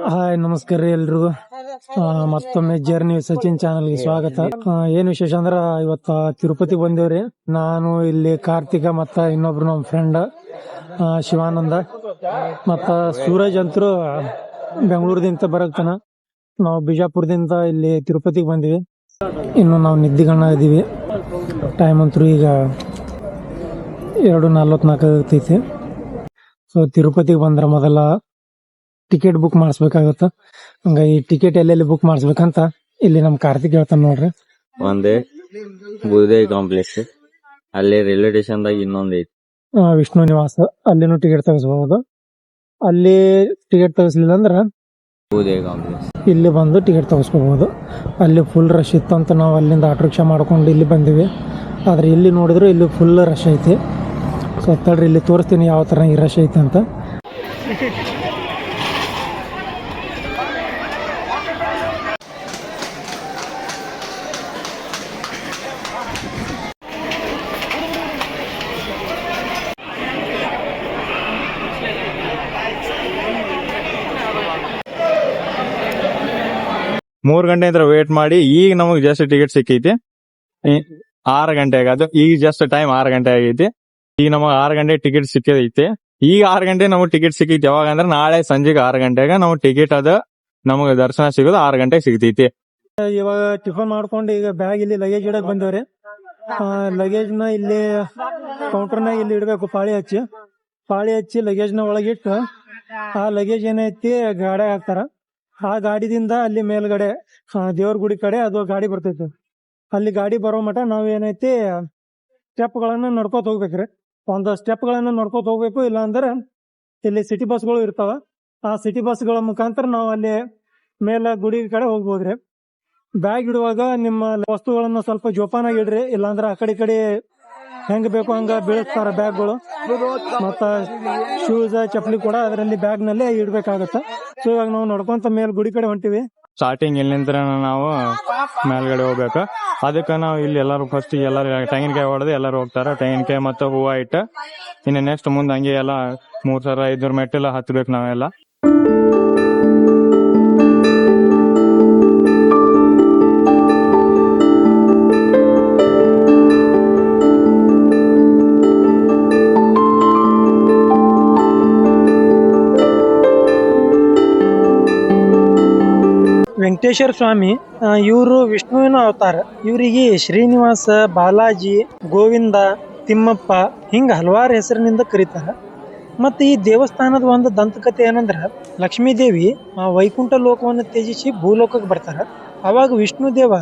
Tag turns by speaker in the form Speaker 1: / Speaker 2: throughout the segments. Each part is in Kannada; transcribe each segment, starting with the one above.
Speaker 1: ಹಾಯ್, ನಮಸ್ಕಾರ ರೀ ಎಲ್ರಿಗೂ. ಮತ್ತೊಮ್ಮೆ ಜರ್ನಿ ಸಚಿನ್ ಚಾನಲ್ಗೆ ಸ್ವಾಗತ. ಏನ್ ವಿಶೇಷ ಅಂದ್ರ ಇವತ್ತ ತಿರುಪತಿಗೆ ಬಂದೇವ್ರಿ. ನಾನು ಇಲ್ಲಿ ಕಾರ್ತಿಕ ಮತ್ತ ಇನ್ನೊಬ್ರು ನಮ್ ಫ್ರೆಂಡ್ ಶಿವಾನಂದ ಮತ್ತ ಸೂರಜ್ ಅಂತರು ಬೆಂಗಳೂರದಿಂದ ಬರಕ್ತಾನ. ನಾವು ಬಿಜಾಪುರದಿಂದ ಇಲ್ಲಿ ತಿರುಪತಿಗೆ ಬಂದಿವಿ. ಇನ್ನು ನಾವು ನಿದ್ದಿಗಣ್ಣ ಇದೀವಿ. ಟೈಮ್ ಅಂತೂ ಈಗ 2:44 ಆಗ್ತೈತಿ. ಸೊ ತಿರುಪತಿಗೆ ಬಂದ್ರ ಮೊದಲ ಟಿಕೆಟ್ ಬುಕ್ ಮಾಡಿಸ್ಬೇಕಾಗತ್ತ. ಹಂಗಾಗಿ ಟಿಕೆಟ್ ಎಲ್ಲೆಲ್ಲಿ ಬುಕ್ ಮಾಡಿಸ್ಬೇಕಂತ ಇಲ್ಲಿ ನಮ್ ಕಾರ್ತಿಕ್ ಹೇಳ್ತಾನ ನೋಡ್ರಿ.
Speaker 2: ಒಂದೇ ಬುಧೈ ಕಾಂಪ್ಲೆಕ್ಸ್, ಅಲ್ಲಿ ರೈಲ್ವೆ ಸ್ಟೇಷನ್ ದಾಗ ಇನ್ನೊಂದ್ ಐತಿ
Speaker 1: ವಿಷ್ಣು ನಿವಾಸ, ಅಲ್ಲಿನೂ ಟಿಕೆಟ್ ತೆಗಿಸಬಹುದು. ಅಲ್ಲಿ ಟಿಕೆಟ್ ತೆಗಿಸ್ಲಿಲ್ಲ ಅಂದ್ರ
Speaker 2: ಬುಧೈ ಕಾಂಪ್ಲೆಕ್ಸ್
Speaker 1: ಇಲ್ಲಿ ಬಂದು ಟಿಕೆಟ್ ತೆಗಿಸ್ಕೋಬಹುದು. ಅಲ್ಲಿ ಫುಲ್ ರಶ್ ಇತ್ತಂತ ನಾವು ಅಲ್ಲಿಂದ ಆಟೋ ರಿಕ್ಷಾ ಮಾಡ್ಕೊಂಡು ಇಲ್ಲಿ ಬಂದಿವಿ. ಆದ್ರೆ ಇಲ್ಲಿ ನೋಡಿದ್ರೆ ಇಲ್ಲಿ ಫುಲ್ ರಶ್ ಐತಿ. ಸೊ ತಡ್ರಿ ಇಲ್ಲಿ ತೋರಿಸ್ತೀನಿ ಯಾವ ತರ ಈ ರಶ್ ಐತಿ ಅಂತ.
Speaker 3: ಮೂರ್ ಗಂಟೆ ಅಂತ ವೇಟ್ ಮಾಡಿ ಈಗ ನಮಗ್ ಜಸ್ಟ್ ಟಿಕೆಟ್ ಸಿಕ್ಕೈತಿ. 6 ಗಂಟೆ ಆಗದು. ಈಗ ಜಸ್ಟ್ ಟೈಮ್ 6 ಗಂಟೆ ಆಗೈತಿ. ಈಗ ನಮಗ್ 6 ಗಂಟೆ ಟಿಕೆಟ್ ಸಿಕ್ಕೈತಿ. ಈಗ 6 ಗಂಟೆ ನಮಗ್ ಟಿಕೆಟ್ ಸಿಕ್ಕೈತಿ. ಯಾವಾಗ ಅಂದ್ರೆ ನಾಳೆ ಸಂಜೆಗೆ 6 ಗಂಟೆಗೆ ನಮಗ್ ಟಿಕೆಟ್ ಅದ. ನಮಗ್ ದರ್ಶನ ಸಿಗೋದು 6 ಗಂಟೆಗೆ ಸಿಗ್ತೈತಿ.
Speaker 1: ಇವಾಗ ಟಿಫನ್ ಮಾಡ್ಕೊಂಡು ಈಗ ಬ್ಯಾಗ್ ಇಲ್ಲಿ ಲಗೇಜ್ ಇಡಕ್ ಬಂದವ್ರಿ. ಲಗೇಜ್ ನ ಇಲ್ಲಿ ಕೌಂಟರ್ನಾಗ ಇಲ್ಲಿ ಇಡ್ಬೇಕು. ಪಾಳಿ ಹಚ್ಚಿ ಲಗೇಜ್ ನ ಒಳಗಿಟ್ಟು ಆ ಲಗೇಜ್ ಏನೈತಿ ಗಾಡಿ ಹಾಕ್ತಾರ. ಆ ಗಾಡಿದಿಂದ ಅಲ್ಲಿ ಮೇಲ್ಗಡೆ ದೇವ್ರ ಗುಡಿ ಕಡೆ ಅದು ಗಾಡಿ ಬರ್ತೈತಿ. ಅಲ್ಲಿ ಗಾಡಿ ಬರೋ ಮಟ ನಾವ್ ಏನೈತಿ ಸ್ಟೆಪ್ ಗಳನ್ನ ನಡ್ಕೋತ ಹೋಗ್ಬೇಕ್ರಿ. ಒಂದು ಸ್ಟೆಪ್ ಗಳನ್ನ ನಡ್ಕೋತ ಹೋಗ್ಬೇಕು. ಇಲ್ಲ ಅಂದ್ರೆ ಇಲ್ಲಿ ಸಿಟಿ ಬಸ್ಗಳು ಇರ್ತಾವ. ಆ ಸಿಟಿ ಬಸ್ಗಳ ಮುಖಾಂತರ ನಾವು ಅಲ್ಲಿ ಮೇಲೆ ಗುಡಿ ಕಡೆ ಹೋಗ್ಬೋದ್ರಿ. ಬ್ಯಾಗ್ ಇಡುವಾಗ ನಿಮ್ಮ ವಸ್ತುಗಳನ್ನ ಸ್ವಲ್ಪ ಜೋಪಾನಾಗಿ ಇಡ್ರಿ. ಇಲ್ಲಾಂದ್ರೆ ಆ ಕಡೆ ಹೆಂಗ್ ಬೇಕು ಹಂಗ ಬೀಳಿಸ್ತಾರ ಬ್ಯಾಗ್ಗಳು. ಮತ್ತ ಶೂಸ್ ಚಪ್ಪಲಿ ಕೂಡ ಅದರಲ್ಲಿ ಬ್ಯಾಗ್ ನಲ್ಲೇ ಇಡ್ಬೇಕಾಗತ್ತ. ಸೊ ಇವಾಗ ನಾವು ನಡ್ಕೊಂತ ಮೇಲ್ ಗುಡಿ ಕಡೆ ಹೊಂಟಿವಿ.
Speaker 3: ಸ್ಟಾರ್ಟಿಂಗ್ ಇಲ್ಲಿಂದ ನಾವು ಮೇಲ್ಗಡೆ ಹೋಗ್ಬೇಕು. ಅದಕ್ಕ ನಾವು ಇಲ್ಲಿ ಎಲ್ಲಾರು ಫಸ್ಟ್ ಎಲ್ಲಾರು ತೆಂಗಿನಕಾಯಿ ಹೊಡೆದು ಎಲ್ಲಾರು ಹೋಗ್ತಾರ. ತೆಂಗಿನಕಾಯಿ ಮತ್ತೆ ಹೂವ ಇಟ್ಟ ಇನ್ನು ನೆಕ್ಸ್ಟ್ ಮುಂದೆ ಹಂಗೆ ಎಲ್ಲ 3500 ಮೆಟ್ಟಿಲ ಹತ್ಬೇಕು ನಾವೆಲ್ಲ.
Speaker 1: ವೆಂಕಟೇಶ್ವರ ಸ್ವಾಮಿ ಇವರು ವಿಷ್ಣುವಿನ ಅವತಾರ. ಇವರಿಗೆ ಶ್ರೀನಿವಾಸ, ಬಾಲಾಜಿ, ಗೋವಿಂದ, ತಿಮ್ಮಪ್ಪ ಹಿಂಗ ಹಲವಾರು ಹೆಸರಿನಿಂದ ಕರೀತಾರ. ಮತ್ತೆ ಈ ದೇವಸ್ಥಾನದ ಒಂದು ದಂತಕತೆ ಏನಂದ್ರ, ಲಕ್ಷ್ಮೀದೇವಿ ವೈಕುಂಠ ಲೋಕವನ್ನು ತ್ಯಜಿಸಿ ಭೂಲೋಕಕ್ಕೆ ಬರ್ತಾರ. ಅವಾಗ ವಿಷ್ಣು ದೇವ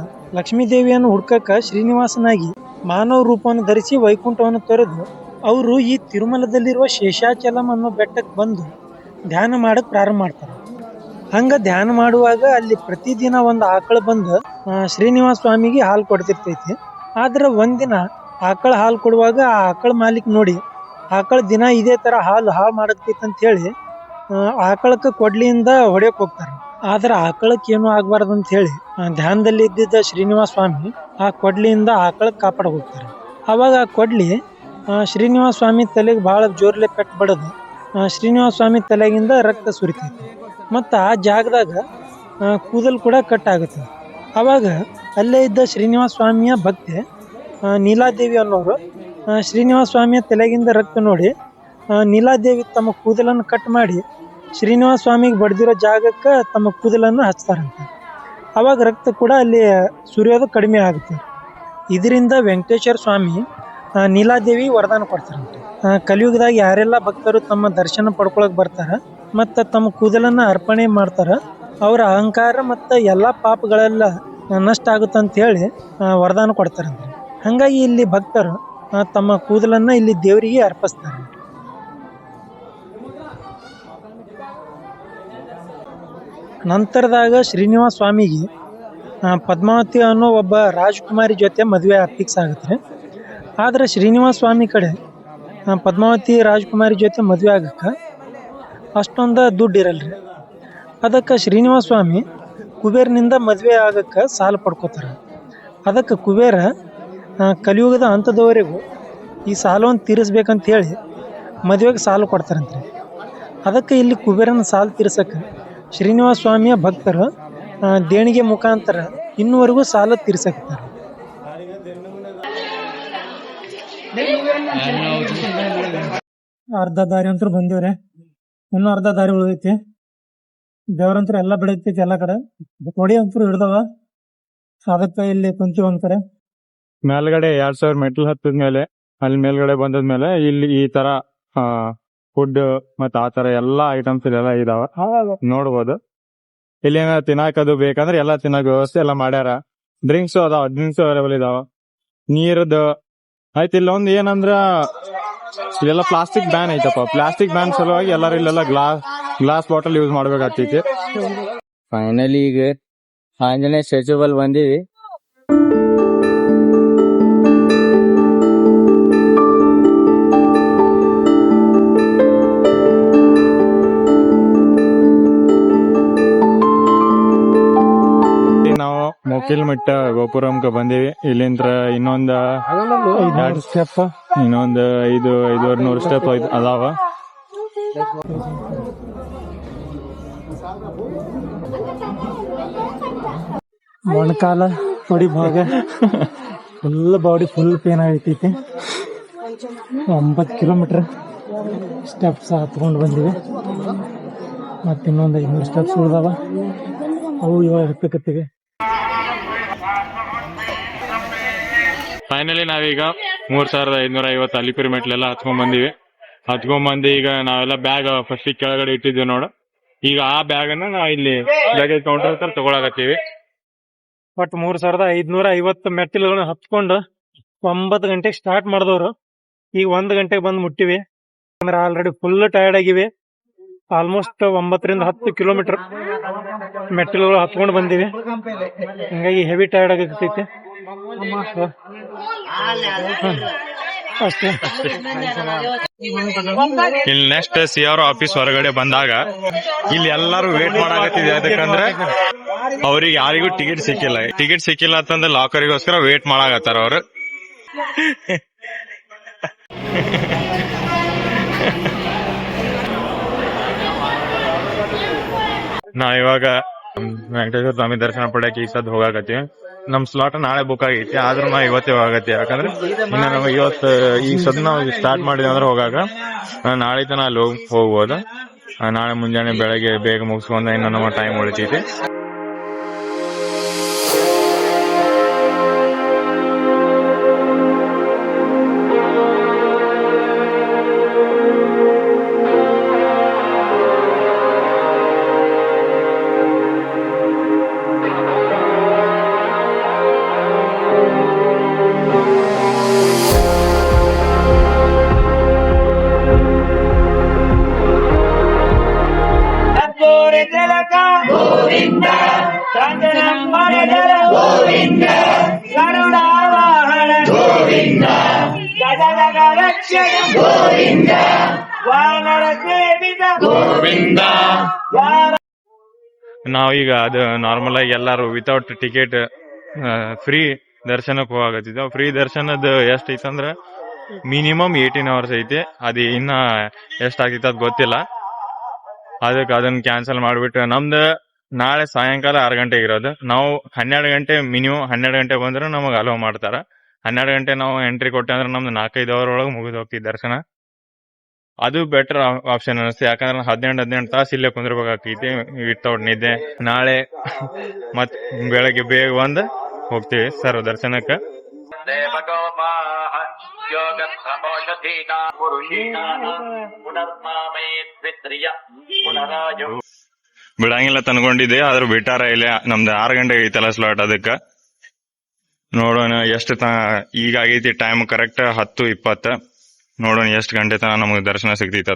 Speaker 1: ಲಕ್ಷ್ಮೀ ದೇವಿಯನ್ನು ಹುಡ್ಕಕ್ಕ ಶ್ರೀನಿವಾಸನಾಗಿ ಮಾನವ ರೂಪವನ್ನು ಧರಿಸಿ ವೈಕುಂಠವನ್ನು ತೊರೆದು ಅವರು ಈ ತಿರುಮಲದಲ್ಲಿರುವ ಶೇಷಾಚಲಂ ಅನ್ನೋ ಬೆಟ್ಟಕ್ಕೆ ಬಂದು ಧ್ಯಾನ ಮಾಡಕ್ ಪ್ರಾರಂಭ ಮಾಡ್ತಾರ. ಹಂಗ ಧ್ಯಾನ ಮಾಡುವಾಗ ಅಲ್ಲಿ ಪ್ರತಿದಿನ ಒಂದು ಆಕಳ ಬಂದು ಶ್ರೀನಿವಾಸ ಸ್ವಾಮಿಗೆ ಹಾಲು ಕೊಡ್ತಿರ್ತೈತಿ. ಆದ್ರೆ ಒಂದಿನ ಆಕಳ ಹಾಲು ಕೊಡುವಾಗ ಆ ಆಕಳ ಮಾಲೀಕ್ ನೋಡಿ ಆಕಳ ದಿನ ಇದೇ ತರ ಹಾಲು ಮಾಡಕ್ತೈತಿ ಅಂತ ಹೇಳಿ ಆಕಳಕ್ಕೆ ಕೊಡ್ಲಿಯಿಂದ ಹೊಡೆಯಕ್ ಹೋಗ್ತಾರ. ಆದ್ರೆ ಆಕಳಕ್ಕೆ ಏನು ಆಗ್ಬಾರ್ದು ಅಂತ ಹೇಳಿ ಧ್ಯಾನದಲ್ಲಿ ಇದ್ದಿದ್ದ ಶ್ರೀನಿವಾಸ ಸ್ವಾಮಿ ಆ ಕೊಡ್ಲಿಯಿಂದ ಆಕಳಕ್ಕೆ ಕಾಪಾಡ ಹೋಗ್ತಾರೆ. ಅವಾಗ ಆ ಕೊಡ್ಲಿ ಶ್ರೀನಿವಾಸ ಸ್ವಾಮಿ ತಲೆಗೆ ಬಹಳ ಜೋರ್ಲೆ ಪೆಟ್ಟು ಬಡದು ಶ್ರೀನಿವಾಸ ಸ್ವಾಮಿ ತಲೆಗಿಂದ ರಕ್ತ ಸುರಿತೈತಿ. ಮತ್ತ ಆ ಜಾಗದಾಗ ಕೂದಲು ಕೂಡ ಕಟ್ ಆಗುತ್ತೆ. ಅವಾಗ ಅಲ್ಲೇ ಇದ್ದ ಶ್ರೀನಿವಾಸ ಸ್ವಾಮಿಯ ಭಕ್ತೆ ನೀಲಾದೇವಿ ಅನ್ನೋರು ಶ್ರೀನಿವಾಸ ಸ್ವಾಮಿಯ ತಲೆಗಿಂದ ರಕ್ತ ನೋಡಿ ನೀಲಾದೇವಿ ತಮ್ಮ ಕೂದಲನ್ನು ಕಟ್ ಮಾಡಿ ಶ್ರೀನಿವಾಸ ಸ್ವಾಮಿಗೆ ಬಡ್ದಿರೋ ಜಾಗಕ್ಕೆ ತಮ್ಮ ಕೂದಲನ್ನು ಹಚ್ತಾರಂತೆ. ಅವಾಗ ರಕ್ತ ಕೂಡ ಅಲ್ಲಿ ಸುರಿಯೋದು ಕಡಿಮೆ ಆಗುತ್ತೆ. ಇದರಿಂದ ವೆಂಕಟೇಶ್ವರ ಸ್ವಾಮಿ ನೀಲಾದೇವಿ ವರದಾನ ಕೊಡ್ತಾರಂತೆ. ಕಲಿಯುಗದಾಗ ಯಾರೆಲ್ಲ ಭಕ್ತರು ತಮ್ಮ ದರ್ಶನ ಪಡ್ಕೊಳಕ್ ಬರ್ತಾರ ಮತ್ತ ತಮ್ಮ ಕೂದಲನ್ನ ಅರ್ಪಣೆ ಮಾಡ್ತಾರ, ಅವರ ಅಹಂಕಾರ ಮತ್ತ ಎಲ್ಲಾ ಪಾಪಗಳೆಲ್ಲ ನಷ್ಟ ಆಗುತ್ತಂತ ಹೇಳಿ ವರದಾನ ಕೊಡ್ತಾರಂತೆ. ಹಂಗಾಗಿ ಇಲ್ಲಿ ಭಕ್ತರು ತಮ್ಮ ಕೂದಲನ್ನ ಇಲ್ಲಿ ದೇವರಿಗೆ ಅರ್ಪಿಸ್ತಾರೆ. ನಂತರದಾಗ ಶ್ರೀನಿವಾಸ ಸ್ವಾಮಿಗೆ ಪದ್ಮಾವತಿ ಅನ್ನೋ ಒಬ್ಬ ರಾಜಕುಮಾರಿ ಜೊತೆ ಮದುವೆ ಫಿಕ್ಸ್ ಆಗುತ್ತೆ. ಆದ್ರೆ ಶ್ರೀನಿವಾಸ ಸ್ವಾಮಿ ಕಡೆ ಪದ್ಮಾವತಿ ರಾಜಕುಮಾರಿ ಜೊತೆ ಮದುವೆ ಆಗಕ್ಕ ಅಷ್ಟೊಂದು ದುಡ್ಡು ಇರಲ್ರಿ. ಅದಕ್ಕೆ ಶ್ರೀನಿವಾಸ ಸ್ವಾಮಿ ಕುಬೇರನಿಂದ ಮದುವೆ ಆಗಕ್ಕ ಸಾಲ ಪಡ್ಕೋತಾರ. ಅದಕ್ಕೆ ಕುಬೇರ ಕಲಿಯುಗದ ಹಂತದವರೆಗೂ ಈ ಸಾಲವನ್ನು ತೀರಿಸ್ಬೇಕಂತ ಹೇಳಿ ಮದುವೆಗೆ ಸಾಲ ಕೊಡ್ತಾರಂತ್ರಿ. ಅದಕ್ಕೆ ಇಲ್ಲಿ ಕುಬೇರನ ಸಾಲ ತೀರ್ಸಕ್ಕೆ ಶ್ರೀನಿವಾಸ ಸ್ವಾಮಿಯ ಭಕ್ತರು ದೇಣಿಗೆ ಮುಖಾಂತರ ಇನ್ನುವರೆಗೂ ಸಾಲ ತೀರ್ಸಕತ್ತಾರೆ. ಅರ್ಧ ದಾರಿ ಅಂತೂ ಬಂದಿವ್ರೆ, ಇನ್ನೂ ಅರ್ಧ ದಾರಿ ಉಳಿದೈತಿ. ದೇವ್ರಂತ್ರ ಎಲ್ಲ ಬೆಳತೈತಿ ಎಲ್ಲಾ ಕಡೆ, ಕೊಡಿ ಅಂತೂ ಹಿಡ್ದವ, ಅದಕ್ಕ ಇಲ್ಲಿ ಕುಂತೀವಿ ಒಂದ್ಕಡೆ.
Speaker 3: ಮೇಲ್ಗಡೆ 2000 ಮೆಟ್ಲು ಹತ್ತದ್ಮೇಲೆ ಅಲ್ಲಿ ಮೇಲ್ಗಡೆ ಬಂದದ್ಮೇಲೆ ಇಲ್ಲಿ ಈ ತರ ಫುಡ್ ಮತ್ತ ಆ ತರ ಎಲ್ಲಾ ಐಟಮ್ಸ್ ಇಲ್ಲೆಲ್ಲ ಇದಾವ ನೋಡ್ಬೋದು. ಇಲ್ಲಿ ತಿನ್ನಾಕದು ಬೇಕಂದ್ರೆ ಎಲ್ಲಾ ತಿನ್ನಕ್ ವ್ಯವಸ್ಥೆ ಎಲ್ಲ ಮಾಡ್ಯಾರ. ಡ್ರಿಂಕ್ಸ್ ಅದಾವ, ಡ್ರಿಂಕ್ಸ್ ಅವೈಲೇಬಲ್ ಇದಾವ. ನೀರದ್ದು ಆಯ್ತು. ಇಲ್ಲೊಂದ್ ಏನಂದ್ರ ಇಲ್ಲೆಲ್ಲ ಪ್ಲಾಸ್ಟಿಕ್ ಬ್ಯಾನ್ ಐತಪ್ಪ. ಪ್ಲಾಸ್ಟಿಕ್ ಬ್ಯಾನ್ ಸಲುವಾಗಿ ಎಲ್ಲಾರು ಇಲ್ಲೆಲ್ಲ ಗ್ಲಾಸ್ ಬಾಟಲ್ ಯೂಸ್ ಮಾಡ್ಬೇಕಾಗ್ತೈತಿ.
Speaker 2: ಫೈನಲಿ ಈಗ ಆಂಜನೇಯ ಸ್ಟ್ಯಾಚ್ಯೂ ಬಲ್ ಬಂದೀವಿ.
Speaker 3: ನಾವು ಮೊಕಿಲ್ಮಿಟ್ಟ ಗೋಪುರಂಕ ಬಂದೀವಿ. ಇಲ್ಲಿಂದ ಇನ್ನೊಂದ್ 2 ಸ್ಟೆಪ್, ಇನ್ನೊಂದ್ 500 ಸ್ಟೆಪ್ ಅದಾವ.
Speaker 1: ಮೊಣಕಾಲ ತೊಡಿ ಭಾಗ ಫುಲ್ ಬಾಡಿ ಫುಲ್ ಪೇನ್ ಆಗೈತೈತಿ. 9 ಕಿಲೋಮೀಟರ್ ಸ್ಟೆಪ್ಸ್ ಹತ್ಕೊಂಡು ಬಂದಿವಿ. ಮತ್ತೆ ಇನ್ನೊಂದು 500 ಸ್ಟೆಪ್ಸ್ ಉಳ್ದಾವ, ಅವು ಇವಾಗ ಹತ್ತಕತ್ತೀವಿ.
Speaker 3: ಫೈನಲಿ ನಾವೀಗ 3550 ಅಲಿಪಿರಿ ಮೆಟ್ಲೆಲ್ಲ ಹತ್ಕೊಂಡ್ ಬಂದಿ. ಈಗ ನಾವೆಲ್ಲ ಬ್ಯಾಗ್ ಫಸ್ಟ್ ಕೆಳಗಡೆ ಇಟ್ಟಿದ್ವಿ ನೋಡು. ಈಗ ಆ ಬ್ಯಾಗ್ ಅನ್ನ ನಾವ್ ಇಲ್ಲಿ ಲಗೇಜ್ ಕೌಂಟರ್ ಹತ್ರ ತಗೊಳಕತ್ತೀವಿ.
Speaker 1: ಒಟ್ಟು 3550 ಮೆಟ್ಟಿಲುಗಳನ್ನ ಹತ್ಕೊಂಡು 9 ಗಂಟೆಗೆ ಸ್ಟಾರ್ಟ್ ಮಾಡಿದವರು ಈಗ 1 ಗಂಟೆಗೆ ಬಂದು ಮುಟ್ಟಿವಿ. ಅಂದ್ರೆ ಆಲ್ರೆಡಿ ಫುಲ್ ಟಯರ್ಡ್ ಆಗಿವಿ. ಆಲ್ಮೋಸ್ಟ್ 9 ರಿಂದ 10 ಕಿಲೋಮೀಟರ್ ಮೆಟ್ಟಿಲುಗಳು ಹತ್ಕೊಂಡು ಬಂದಿವಿ. ಹಿಂಗಾಗಿ ಹೆವಿ ಟಯರ್ಡ್ ಆಗತೈತಿ ಅಷ್ಟೇ.
Speaker 3: ಇಲ್ಲಿ ನೆಕ್ಸ್ಟ್ CR ಆಫೀಸ್ ಹೊರಗಡೆ ಬಂದಾಗ ಇಲ್ಲಿ ಎಲ್ಲಾರು ವೇಟ್ ಮಾಡಾಕತ್ತಿದ್ವಿ. ಅದಕ್ಕಂದ್ರೆ ಅವ್ರಿಗೆ ಯಾರಿಗೂ ಟಿಕೆಟ್ ಸಿಕ್ಕಿಲ್ಲ ಅಂತಂದ್ರೆ ಲಾಕರಿಗೋಸ್ಕರ ವೇಟ್ ಮಾಡಾಕತ್ತಾರ ಅವ್ರು. ನಾವಿವಾಗ ವೆಂಕಟೇಶ್ವರ ಸ್ವಾಮಿ ದರ್ಶನ ಪಡೆಯಕ್ಕೆ ಈ ಸದ್ ಹೋಗಾಕತ್ತೀವಿ. ನಮ್ ಸ್ಲಾಟ್ ನಾಳೆ ಬುಕ್ ಆಗೈತಿ, ಆದ್ರೂ ನಾವ್ ಇವತ್ತೇ ಹೋಗತ್ತೀವಿ. ಯಾಕಂದ್ರೆ ಇನ್ನ ನಾವು ಇವತ್ತು ಈ ಸದ್ ನಾವು ಸ್ಟಾರ್ಟ್ ಮಾಡಿದ್ವಿ ಅಂದ್ರೆ ಹೋಗಾಕ ನಾಳೆ ತನ ಅಲ್ಲಿ ಹೋಗ್ಬೋದು. ನಾಳೆ ಮುಂಜಾನೆ ಬೆಳಗ್ಗೆ ಬೇಗ ಮುಗಿಸ್ಕೊಂಡ ಇನ್ನು ನಮ್ಮ ಟೈಮ್ ಉಳಿತೈತಿ. ನಾವೀಗ ಅದು ನಾರ್ಮಲ್ ಆಗಿ ಎಲ್ಲಾರು ವಿತೌಟ್ ಟಿಕೆಟ್ ಫ್ರೀ ದರ್ಶನಕ್ಕೆ ಹೋಗತ್ತಿದ್ದೇವೆ. ಫ್ರೀ ದರ್ಶನದ ಎಷ್ಟ್ ಐತಂದ್ರ ಮಿನಿಮಮ್ 18 hours ಐತಿ. ಅದು ಇನ್ನ ಎಷ್ಟ್ ಆಗ್ತೈತಿ ಅದ್ ಗೊತ್ತಿಲ್ಲ. ಅದಕ್ಕೆ ಅದನ್ನ ಕ್ಯಾನ್ಸಲ್ ಮಾಡ್ಬಿಟ್ಟು ನಮ್ದು ನಾಳೆ ಸಾಯಂಕಾಲ 6 ಗಂಟೆಗೆ ಇರೋದು. ನಾವು 12 ಗಂಟೆ ಮಿನಿಮಮ್ 12 ಗಂಟೆ ಬಂದ್ರೆ ನಮಗ್ ಅಲೋ ಮಾಡ್ತಾರ. 12 ಗಂಟೆ ನಾವು ಎಂಟ್ರಿ ಕೊಟ್ಟೆ ಅಂದ್ರೆ ನಮ್ದು 4-5 hour ಒಳಗೆ ಮುಗಿದು ಹೋಗ್ತೀವಿ ದರ್ಶನ. ಅದು ಬೆಟರ್ ಆಪ್ಷನ್ ಅನಿಸ್ತು. ಯಾಕಂದ್ರೆ 18 ತಾಸು ಇಲ್ಲೇ ಕುಂದಿರ್ಬೇಕಾಗ್ತೈತಿ ವಿತೌಟ್ ನಿದ್ದೆ. ನಾಳೆ ಮತ್ ಬೆಳಗ್ಗೆ ಬೇಗ ಬಂದ್ ಹೋಗ್ತೀವಿ ಸರ್ ದರ್ಶನಕ್ಕೆ. ಬಿಡಂಗಿಲ್ಲ ತಂದ್ಕೊಂಡಿದ್ದೆ, ಆದ್ರೂ ಬಿಟ್ಟಾರ ಇಲ್ಲ. ನಮ್ದು 6 ಗಂಟೆಗೆ ಐತಲ್ಲ ಸ್ಲಾಟ್. ಅದಕ್ಕ ನೋಡೋಣ ಎಷ್ಟು ಈಗ ಆಗೈತಿ ಟೈಮ್ ಕರೆಕ್ಟ್ 10:20. ನೋಡೋಣ ಎಷ್ಟು ಗಂಟೆ ತನ ನಮಗ್ ದರ್ಶನ ಸಿಗ್ತೈತ.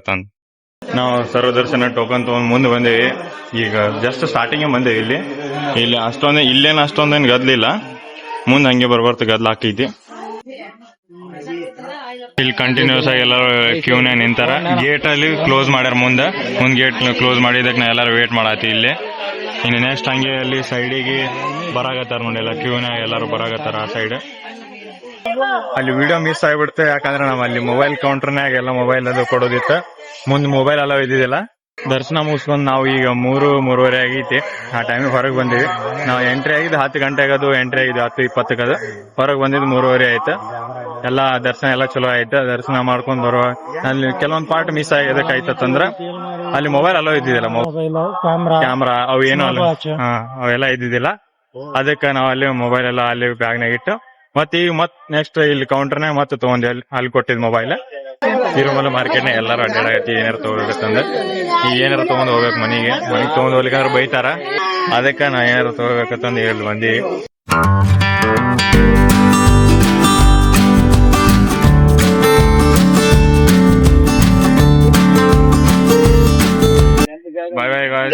Speaker 3: ನಾವು ಸರ್ವ ದರ್ಶನ ಟೋಕನ್ ತಗೊಂಡ್ ಮುಂದೆ ಬಂದೇವಿ. ಈಗ ಜಸ್ಟ್ ಸ್ಟಾರ್ಟಿಂಗ್ ಬಂದೇವಿ. ಇಲ್ಲಿ ಅಷ್ಟೊಂದೇನು ಗದ್ಲಿಲ್ಲ. ಮುಂದೆ ಹಂಗೆ ಬರ್ಬಾರ್ದು ಗದ್ಲ ಹಾಕೈತಿ. ಇಲ್ಲಿ ಕಂಟಿನ್ಯೂಸ್ ಆಗಿ ಎಲ್ಲರೂ ಕ್ಯೂನೇ ನಿಂತಾರ. ಗೇಟ್ ಅಲ್ಲಿ ಕ್ಲೋಸ್ ಮಾಡ್ಯಾರ. ಮುಂದ್ ಗೇಟ್ ಕ್ಲೋಸ್ ಮಾಡಿದಕ್ಕೆ ನಾ ಎಲ್ಲಾರು ವೇಟ್ ಮಾಡತ್ತಿ ಇಲ್ಲಿ. ಇನ್ನು ನೆಕ್ಸ್ಟ್ ಹಂಗೆ ಅಲ್ಲಿ ಸೈಡಿಗೆ ಬರಾಕತ್ತಾರ ನೋಡಿ, ಎಲ್ಲ ಕ್ಯೂನಾಗ ಎಲ್ಲಾರು ಬರಾಕತ್ತಾರ ಆ ಸೈಡ್. ಅಲ್ಲಿ ವಿಡಿಯೋ ಮಿಸ್ ಆಗ್ಬಿಡುತ್ತೆ. ಯಾಕಂದ್ರೆ ನಾವ್ ಅಲ್ಲಿ ಮೊಬೈಲ್ ಕೌಂಟರ್ನಾಗ ಎಲ್ಲ ಮೊಬೈಲ್ ಅದು ಕೊಡೋದಿತ್ತ. ಮುಂದ್ ಮೊಬೈಲ್ ಎಲ್ಲ ಇದ್ದಿದ್ದಿಲ್ಲ. ದರ್ಶನ ಮುಗಿಸ್ಕೊಂಡು ನಾವು ಈಗ 3-3:30 ಆಗೈತಿ. ಆ ಟೈಮಿಗೆ ಹೊರಗೆ ಬಂದಿವಿ. ನಾವು ಎಂಟ್ರಿ ಆಗಿದ್ದು 10 ಗಂಟೆಗೆ, ಅದು ಎಂಟ್ರಿ ಆಗಿದ್ದು 10:20 ಅದು. ಹೊರಗೆ ಬಂದಿದ್ದು 3:30 ಆಯ್ತು. ಎಲ್ಲಾ ದರ್ಶನ ಎಲ್ಲ ಚಲೋ ಆಯ್ತು. ದರ್ಶನ ಮಾಡ್ಕೊಂಡ್ ಬರುವ ಅಲ್ಲಿ ಕೆಲವೊಂದ್ ಪಾರ್ಟ್ ಮಿಸ್ ಆಗದಕ್ಕಾಯ್ತಂದ್ರ ಅಲ್ಲಿ ಮೊಬೈಲ್ ಅಲೋ ಇದ್ದಿದ್ದಿಲ್ಲ.
Speaker 1: ಮೊಬೈಲ್,
Speaker 3: ಕ್ಯಾಮ್ರಾ ಅವು ಏನು ಅವೆಲ್ಲ ಇದ್ದಿದ್ದಿಲ್ಲ. ಅದಕ್ಕೆ ನಾವು ಅಲ್ಲಿ ಮೊಬೈಲ್ ಎಲ್ಲ ಅಲ್ಲಿ ಬ್ಯಾಗ್ನಾಗ ಇಟ್ಟು ಮತ್ತೆ ಈಗ ನೆಕ್ಸ್ಟ್ ಇಲ್ಲಿ ಕೌಂಟರ್ನಾಗ ಮತ್ತೆ ತಗೊಂಡ್ವಿ. ಅಲ್ಲಿ ಕೊಟ್ಟಿದ್ ಮೊಬೈಲ್ ತಿರುಮಲ ಮಾರ್ಕೆಟ್ನಾಗ ಎಲ್ಲಾರು ಅಡ್ಡಾಡಕತ್ತಿ ಏನಾರು ತಗೋಬೇಕಂತಂದ್ರೆ ಈಗ ಏನಾರು ತಗೊಂಡ್ ಹೋಗ್ಬೇಕು ಮನಿಗೆ ತಗೊಂಡ್ ಹೋಗ್ಲಿಕ್ಕಂದ್ರೆ ಬೈತಾರ. ಅದಕ್ಕೆ ನಾ ಏನಾರು ತಗೋಬೇಕಂತಂದು ಹೇಳಿ ಬಂದಿ. Bye bye guys.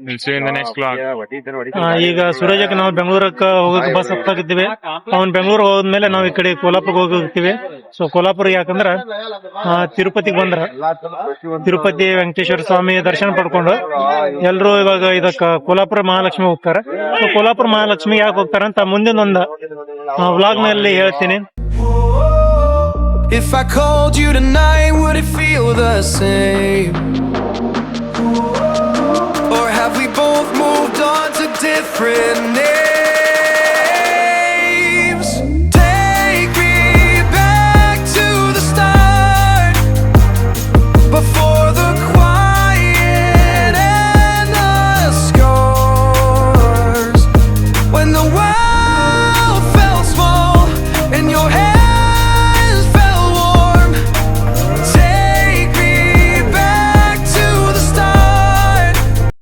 Speaker 3: We'll see you in the next vlog.
Speaker 1: ಈಗ ಸೂರಜಕ್ಕೆ ನಾವು ಬೆಂಗಳೂರಕ್ಕೆ ಹೋಗಕ್ಕೆ ಬಸ್ ಹತ್ತಾಗಿದ್ದೀವಿ. ಅವ್ನ್ ಬೆಂಗಳೂರು ಹೋದ್ಮೇಲೆ ನಾವು ಈ ಕಡೆ ಕೋಲ್ಹಾಪುರ್ಗೆ ಹೋಗ್ತೀವಿ. ಸೊ ಕೋಲ್ಹಾಪುರ ಯಾಕಂದ್ರ ತಿರುಪತಿಗೆ ಬಂದ್ರ ತಿರುಪತಿ ವೆಂಕಟೇಶ್ವರ ಸ್ವಾಮಿ ದರ್ಶನ ಪಡ್ಕೊಂಡು ಎಲ್ರು ಇವಾಗ ಇದಕ್ಕ ಕೋಲ್ಹಾಪುರ ಮಹಾಲಕ್ಷ್ಮಿ ಹೋಗ್ತಾರ. ಸೊ ಕೋಲ್ಹಾಪುರ ಮಹಾಲಕ್ಷ್ಮಿ ಯಾಕೆ ಹೋಗ್ತಾರ ಅಂತ ಮುಂದಿನ ಒಂದು ವ್ಲಾಗ್ ನಲ್ಲಿ ಹೇಳ್ತೀನಿ.
Speaker 4: If I called you tonight, would it feel the same? Or have we both moved on to different names?